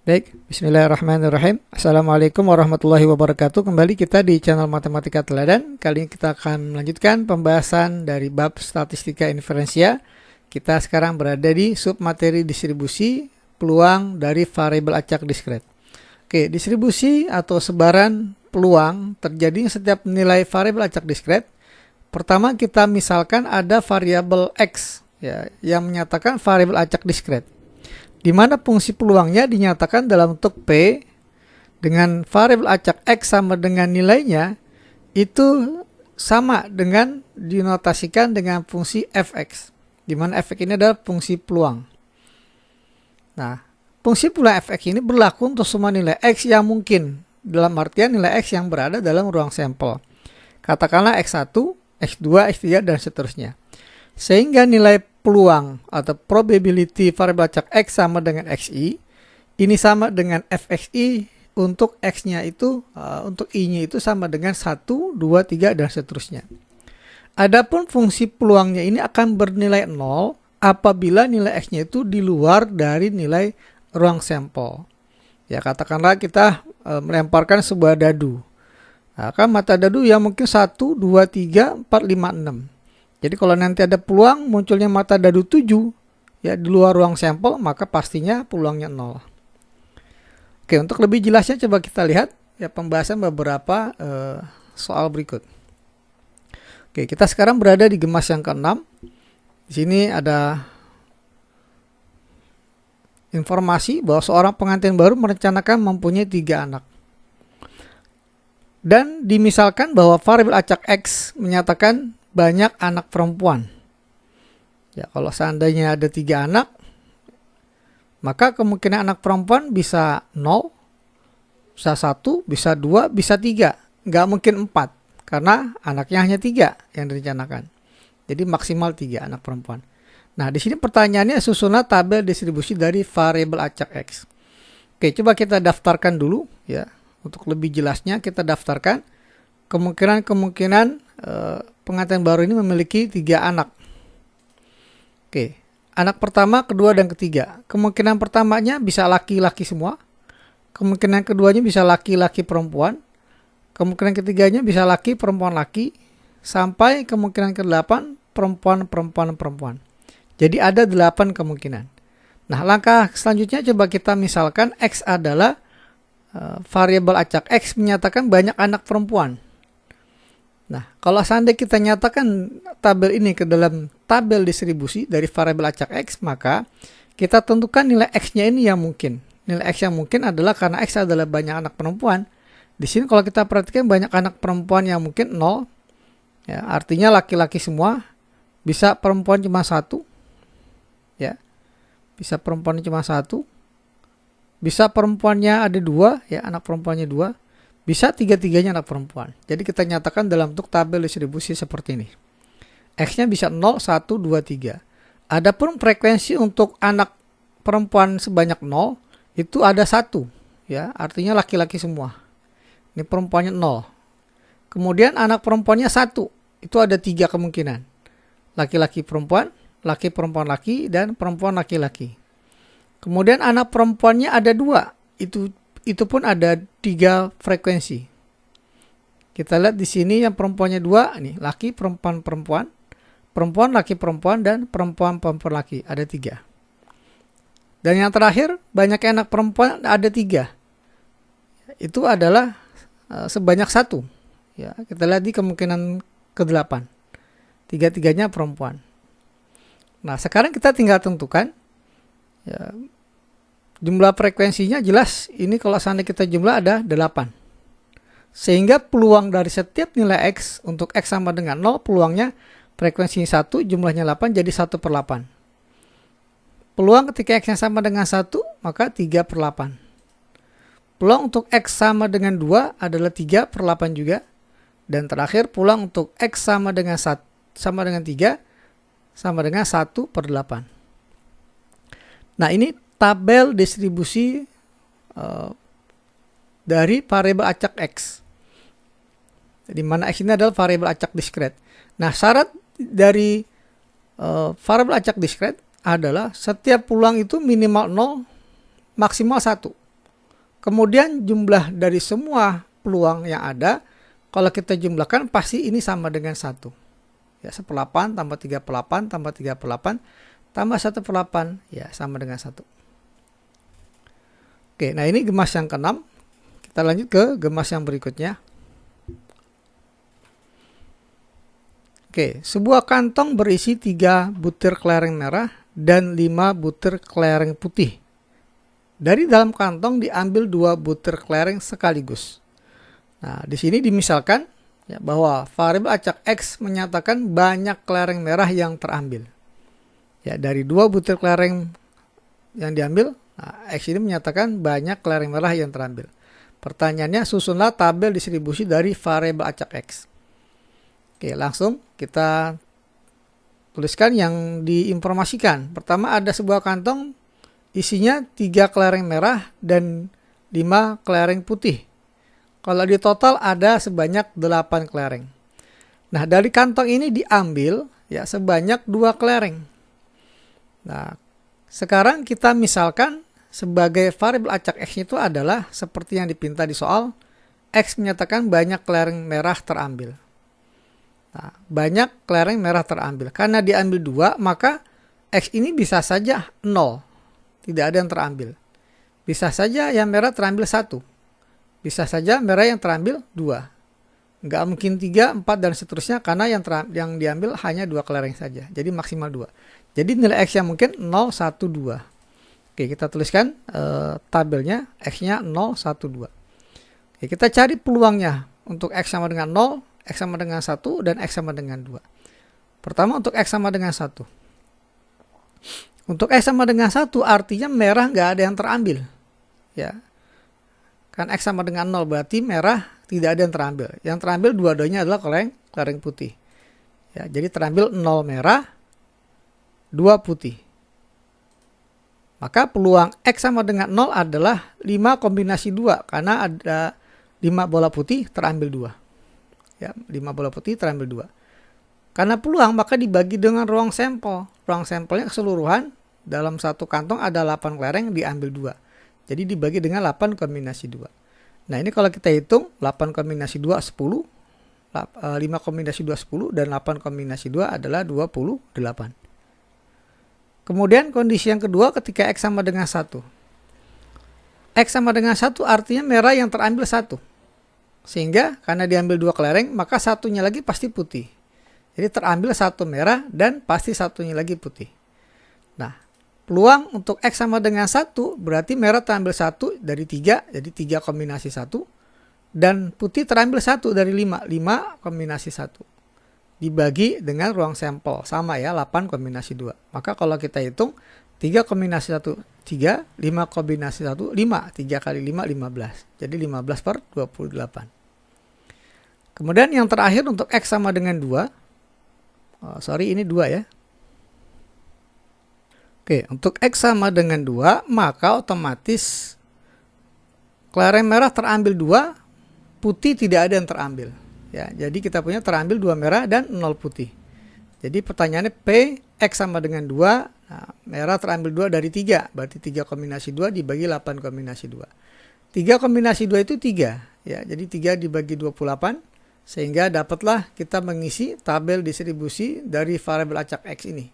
Baik, bismillahirrahmanirrahim. Assalamualaikum warahmatullahi wabarakatuh. Kembali kita di channel Matematika Teladan. Kali ini kita akan melanjutkan pembahasan dari bab statistika inferensia. Kita sekarang berada di submateri distribusi peluang dari variabel acak diskret. Oke, distribusi atau sebaran peluang terjadinya setiap nilai variabel acak diskret. Pertama kita misalkan ada variabel X ya, yang menyatakan variabel acak diskret, di mana fungsi peluangnya dinyatakan dalam bentuk P dengan variabel acak X sama dengan nilainya itu sama dengan dinotasikan dengan fungsi fx, di mana fx ini adalah fungsi peluang. Nah, fungsi peluang fx ini berlaku untuk semua nilai x yang mungkin, dalam artian nilai x yang berada dalam ruang sampel. Katakanlah x1, x2, x3, dan seterusnya. Sehingga nilai peluang atau probability variabel acak X sama dengan XI, ini sama dengan fxi untuk X-nya itu, untuk I-nya itu sama dengan 1, 2, 3, dan seterusnya. Adapun fungsi peluangnya ini akan bernilai 0 apabila nilai X-nya itu di luar dari nilai ruang sampel. Ya, katakanlah kita melemparkan sebuah dadu. Nah, kan mata dadu yang mungkin 1, 2, 3, 4, 5, 6. Jadi kalau nanti ada peluang munculnya mata dadu 7 ya di luar ruang sampel, maka pastinya peluangnya 0. Oke, untuk lebih jelasnya coba kita lihat ya pembahasan beberapa soal berikut. Oke, kita sekarang berada di gemas yang ke-6. Di sini ada informasi bahwa seorang pengantin baru merencanakan mempunyai 3 anak. Dan dimisalkan bahwa variabel acak X menyatakan banyak anak perempuan. Ya, kalau seandainya ada 3 anak, maka kemungkinan anak perempuan bisa 0, bisa 1, bisa 2, bisa 3. Nggak mungkin 4, karena anaknya hanya 3 yang direncanakan. Jadi maksimal 3 anak perempuan. Nah, di sini pertanyaannya susunan tabel distribusi dari variabel acak X. Oke, coba kita daftarkan dulu ya. Untuk lebih jelasnya kita daftarkan kemungkinan pengantin baru ini memiliki 3 anak. Oke, anak pertama, kedua, dan ketiga. Kemungkinan pertamanya bisa laki-laki semua. Kemungkinan keduanya bisa laki-laki perempuan. Kemungkinan ketiganya bisa laki, perempuan, laki. Sampai kemungkinan ke-8 perempuan, perempuan, perempuan. Jadi ada 8 kemungkinan. Nah, langkah selanjutnya coba kita misalkan X adalah variabel acak X menyatakan banyak anak perempuan. Nah, kalau seandainya kita nyatakan tabel ini ke dalam tabel distribusi dari variabel acak X, maka kita tentukan nilai X-nya ini yang mungkin. Nilai X yang mungkin adalah karena X adalah banyak anak perempuan. Di sini kalau kita perhatikan banyak anak perempuan yang mungkin 0, ya, artinya laki-laki semua, bisa perempuan cuma 1, ya, bisa perempuan cuma 1, bisa perempuannya ada 2, ya, anak perempuannya 2. Bisa 3-3-nya anak perempuan. Jadi kita nyatakan dalam bentuk tabel distribusi seperti ini. X-nya bisa 0, 1, 2, 3. Adapun frekuensi untuk anak perempuan sebanyak 0 itu ada 1. Ya, artinya laki-laki semua. Ini perempuannya 0. Kemudian anak perempuannya 1. Itu ada 3 kemungkinan. Laki-laki perempuan, laki perempuan laki, dan perempuan laki-laki. Kemudian anak perempuannya ada 2. Itu pun ada 3 frekuensi. Kita lihat di sini yang perempuannya 2, nih, laki, perempuan, perempuan, perempuan, laki, perempuan, dan perempuan, perempuan, laki. Ada 3. Dan yang terakhir, banyak anak perempuan ada 3. Itu adalah sebanyak 1. Ya, kita lihat di kemungkinan ke-8. 3-3-nya perempuan. Nah, sekarang kita tinggal tentukan ya, jumlah frekuensinya jelas, ini kalau seandainya kita jumlah ada 8. Sehingga peluang dari setiap nilai X untuk X sama dengan 0, peluangnya frekuensinya 1, jumlahnya 8, jadi 1/8. Peluang ketika X yang sama dengan 1, maka 3/8. Peluang untuk X sama dengan 2 adalah 3/8 juga. Dan terakhir peluang untuk X sama dengan 3 sama dengan 1/8. Nah, ini tabel distribusi dari variabel acak X, di mana X ini adalah variabel acak diskret. Nah, syarat dari variabel acak diskret adalah setiap peluang itu minimal 0, maksimal 1. Kemudian jumlah dari semua peluang yang ada, kalau kita jumlahkan pasti ini sama dengan 1. Ya, 1/8 tambah 3/8 tambah 3/8 tambah 1/8, ya sama dengan 1. Oke, nah ini gemas yang ke-6. Kita lanjut ke gemas yang berikutnya. Oke, sebuah kantong berisi 3 butir kelereng merah dan 5 butir kelereng putih. Dari dalam kantong diambil 2 butir kelereng sekaligus. Nah, di sini dimisalkan ya, bahwa variabel acak X menyatakan banyak kelereng merah yang terambil. Ya, dari 2 butir kelereng yang diambil, nah, X ini menyatakan banyak kelereng merah yang terambil. Pertanyaannya, susunlah tabel distribusi dari variabel acak X. Oke, langsung kita tuliskan yang diinformasikan. Pertama, ada sebuah kantong isinya 3 kelereng merah dan 5 kelereng putih. Kalau di total ada sebanyak 8 kelereng. Nah, dari kantong ini diambil ya sebanyak 2 kelereng. Nah, sekarang kita misalkan sebagai variabel acak X itu adalah seperti yang dipinta di soal, X menyatakan banyak kelereng merah terambil. Nah, banyak kelereng merah terambil. Karena diambil 2, maka X ini bisa saja 0. Tidak ada yang terambil. Bisa saja yang merah terambil 1. Bisa saja merah yang terambil 2. Nggak mungkin 3, 4, dan seterusnya karena yang diambil hanya 2 kelereng saja. Jadi maksimal 2. Jadi nilai X yang mungkin 0, 1, 2. Oke, kita tuliskan tabelnya X-nya 0, 1, 2. Oke, kita cari peluangnya untuk X sama dengan 0, X sama dengan 1, dan X sama dengan 2. Pertama untuk X sama dengan 1. Untuk X sama dengan 1 artinya merah nggak ada yang terambil. Ya. Kan X sama dengan 0 berarti merah tidak ada yang terambil. Yang terambil dua-duanya adalah kelereng putih. Ya, jadi terambil 0 merah, 2 putih. Maka peluang X sama dengan 0 adalah 5 kombinasi 2 karena ada 5 bola putih terambil 2. Ya, 5 bola putih terambil 2. Karena peluang maka dibagi dengan ruang sampel. Ruang sampelnya keseluruhan dalam satu kantong ada 8 kelereng diambil 2. Jadi dibagi dengan 8 kombinasi 2. Nah, ini kalau kita hitung 8 kombinasi 2 10, 5 kombinasi 2 10 dan 8 kombinasi 2 adalah 28. Kemudian kondisi yang kedua ketika X sama dengan 1. X sama dengan 1 artinya merah yang terambil 1. Sehingga karena diambil 2 kelereng maka satunya lagi pasti putih. Jadi terambil 1 merah dan pasti satunya lagi putih. Nah, peluang untuk X sama dengan 1 berarti merah terambil 1 dari 3, jadi 3 kombinasi 1. Dan putih terambil 1 dari 5, 5 kombinasi 1. Dibagi dengan ruang sampel, sama ya 8 kombinasi 2. Maka kalau kita hitung 3 kombinasi 1, 3, 5 kombinasi 1, 5. 3 kali 5, 15. Jadi 15/28. Kemudian yang terakhir untuk X sama dengan 2. Ini 2 ya. Oke, untuk X sama dengan 2, maka otomatis kelereng merah terambil 2, putih tidak ada yang terambil. Ya, jadi kita punya terambil 2 merah dan 0 putih. Jadi pertanyaannya P, X sama dengan 2, nah, merah terambil 2 dari 3, berarti 3 kombinasi 2 dibagi 8 kombinasi 2. 3 kombinasi 2 itu 3, ya, jadi 3 dibagi 28, sehingga dapatlah kita mengisi tabel distribusi dari variabel acak X ini.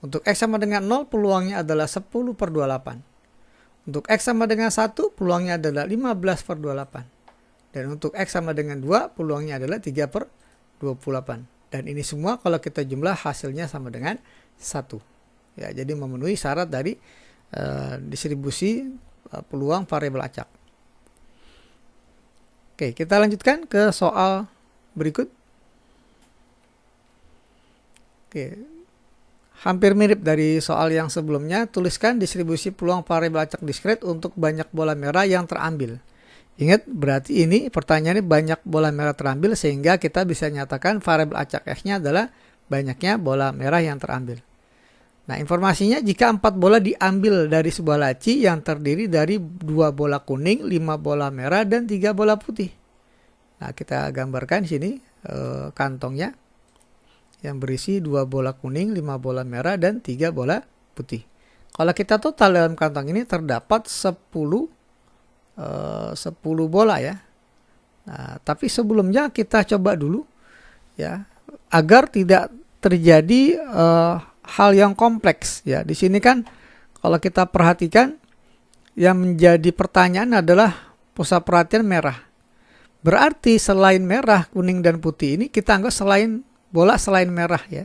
Untuk X sama dengan 0, peluangnya adalah 10/28. Untuk X sama dengan 1, peluangnya adalah 15/28. Dan untuk X sama dengan 2, peluangnya adalah 3/28. Dan ini semua kalau kita jumlah hasilnya sama dengan 1. Ya, jadi memenuhi syarat dari distribusi peluang variabel acak. Oke, kita lanjutkan ke soal berikut. Oke, hampir mirip dari soal yang sebelumnya. Tuliskan distribusi peluang variabel acak diskret untuk banyak bola merah yang terambil. Ingat, berarti ini pertanyaannya banyak bola merah terambil sehingga kita bisa nyatakan variabel acak X-nya adalah banyaknya bola merah yang terambil. Nah, informasinya jika 4 bola diambil dari sebuah laci yang terdiri dari 2 bola kuning, 5 bola merah, dan 3 bola putih. Nah, kita gambarkan di sini kantongnya yang berisi 2 bola kuning, 5 bola merah, dan 3 bola putih. Kalau kita total dalam kantong ini terdapat 10 10 bola ya. Nah, tapi sebelumnya kita coba dulu ya, agar tidak terjadi hal yang kompleks ya. Di sini kan kalau kita perhatikan yang menjadi pertanyaan adalah pusat perhatian merah. Berarti selain merah, kuning dan putih ini kita anggap bola selain merah ya,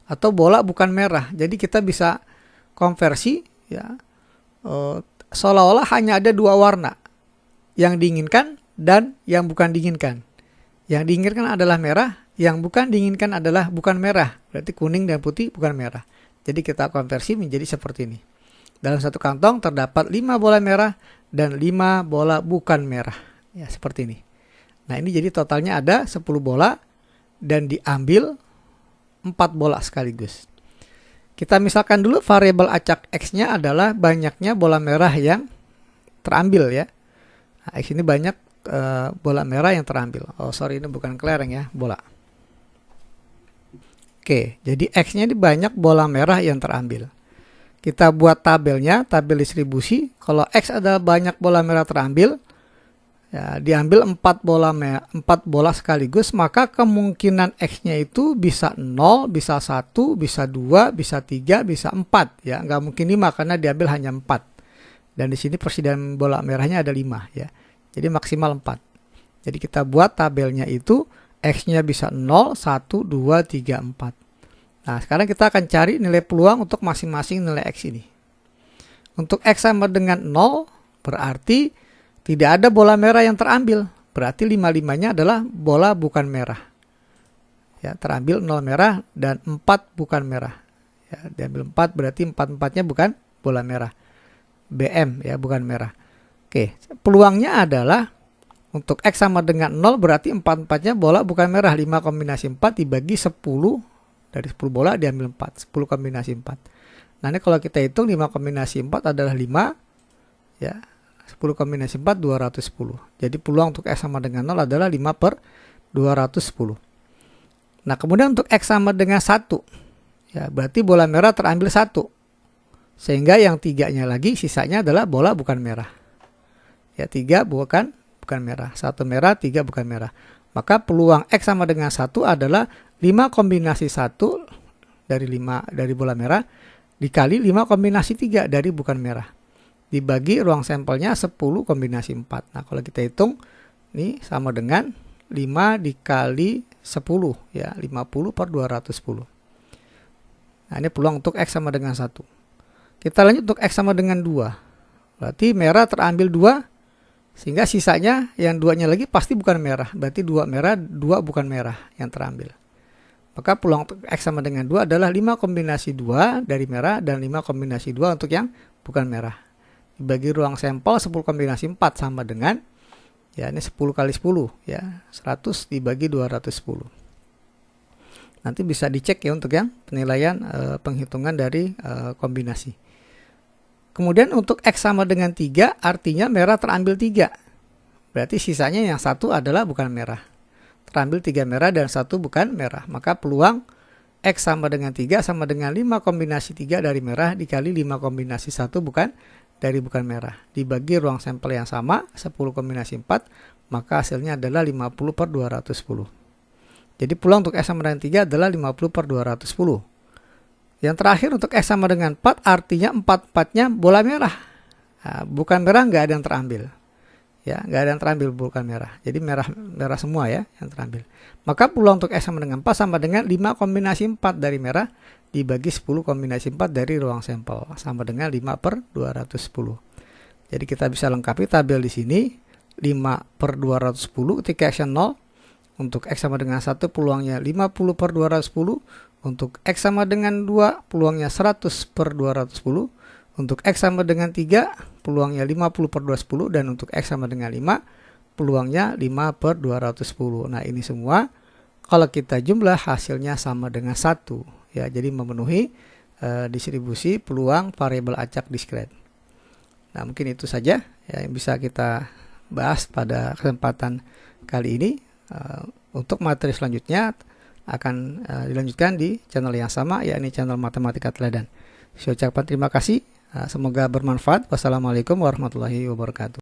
atau bola bukan merah. Jadi kita bisa konversi ya, seolah-olah hanya ada dua warna, yang diinginkan dan yang bukan diinginkan. Yang diinginkan adalah merah, yang bukan diinginkan adalah bukan merah. Berarti kuning dan putih bukan merah. Jadi kita konversi menjadi seperti ini. Dalam satu kantong terdapat 5 bola merah dan 5 bola bukan merah. Ya, seperti ini. Nah, ini jadi totalnya ada 10 bola dan diambil 4 bola sekaligus. Kita misalkan dulu variabel acak X-nya adalah banyaknya bola merah yang terambil ya. Nah, X ini banyak bola merah yang terambil. Oh sorry, ini bukan kelereng ya, bola. Oke, jadi X-nya ini banyak bola merah yang terambil. Kita buat tabelnya, tabel distribusi. Kalau X adalah banyak bola merah terambil, ya, diambil 4 bola sekaligus, maka kemungkinan X-nya itu bisa 0, bisa 1, bisa 2, bisa 3, bisa 4. Ya, nggak mungkin 5 karena diambil hanya 4. Dan di sini persediaan bola merahnya ada 5. Ya. Jadi maksimal 4. Jadi kita buat tabelnya itu, X-nya bisa 0, 1, 2, 3, 4. Nah, sekarang kita akan cari nilai peluang untuk masing-masing nilai X ini. Untuk X sama dengan 0, berarti tidak ada bola merah yang terambil. Berarti 5-5-nya adalah bola bukan merah. Ya, terambil 0 merah dan 4 bukan merah. Ya, diambil 4 berarti 4-4-nya bukan bola merah. BM ya, bukan merah. Oke, peluangnya adalah untuk X sama dengan 0 berarti 4-4-nya bola bukan merah. 5 kombinasi 4 dibagi 10. Dari 10 bola diambil 4. 10 kombinasi 4. Nah, ini kalau kita hitung 5 kombinasi 4 adalah 5. Ya, 10 kombinasi 4, 210. Jadi peluang untuk X sama dengan 0 adalah 5 per 210. Nah, kemudian untuk X sama dengan 1. Ya, berarti bola merah terambil 1. Sehingga yang 3-nya lagi sisanya adalah bola bukan merah. Ya, 3 bukan merah. 1 merah, 3 bukan merah. Maka peluang X sama dengan 1 adalah 5 kombinasi 1 dari bola merah dikali 5 kombinasi 3 dari bukan merah. Dibagi ruang sampelnya 10 kombinasi 4. Nah, kalau kita hitung, ini sama dengan 5 dikali 10. Ya, 50 per 210. Nah, ini peluang untuk X sama dengan 1. Kita lanjut untuk X sama dengan 2. Berarti merah terambil 2, sehingga sisanya yang 2-nya lagi pasti bukan merah. Berarti 2 merah, 2 bukan merah yang terambil. Maka peluang untuk X sama dengan 2 adalah 5 kombinasi 2 dari merah dan 5 kombinasi 2 untuk yang bukan merah. Dibagi ruang sampel 10 kombinasi 4 sama dengan, ya ini 10 kali 10 ya, 100 dibagi 210. Nanti bisa dicek ya untuk yang penilaian penghitungan dari kombinasi. Kemudian untuk X sama dengan 3 artinya merah terambil 3. Berarti sisanya yang 1 adalah bukan merah. Terambil 3 merah dan 1 bukan merah. Maka peluang X sama dengan 3 sama dengan 5 kombinasi 3 dari merah dikali 5 kombinasi 1 bukan merah. Dibagi ruang sampel yang sama 10 kombinasi 4, maka hasilnya adalah 50 per 210. Jadi peluang untuk X sama dengan 3 adalah 50 per 210. Yang terakhir untuk X sama dengan 4 artinya 4-4-nya bola merah. Nah, bukan merah nggak ada yang terambil. Ya, nggak ada yang terambil bukan merah. Jadi merah semua ya yang terambil. Maka peluang untuk X sama dengan 4 sama dengan 5 kombinasi 4 dari merah dibagi 10 kombinasi 4 dari ruang sampel. Sama dengan 5 per 210. Jadi kita bisa lengkapi tabel di sini. 5 per 210 ketika X 0. Untuk X sama dengan 1 peluangnya 50 per 210. Untuk X sama dengan 2 peluangnya 100 per 210. Untuk X sama dengan 3 peluangnya 50 per 210. Dan untuk X sama dengan 5 peluangnya 5 per 210. Nah, ini semua kalau kita jumlah hasilnya sama dengan 1. Ya, jadi memenuhi distribusi peluang variabel acak diskret. Nah, mungkin itu saja ya yang bisa kita bahas pada kesempatan kali ini. Untuk materi selanjutnya akan dilanjutkan di channel yang sama, yakni channel Matematika Teladan. Saya ucapkan terima kasih, semoga bermanfaat. Wassalamualaikum warahmatullahi wabarakatuh.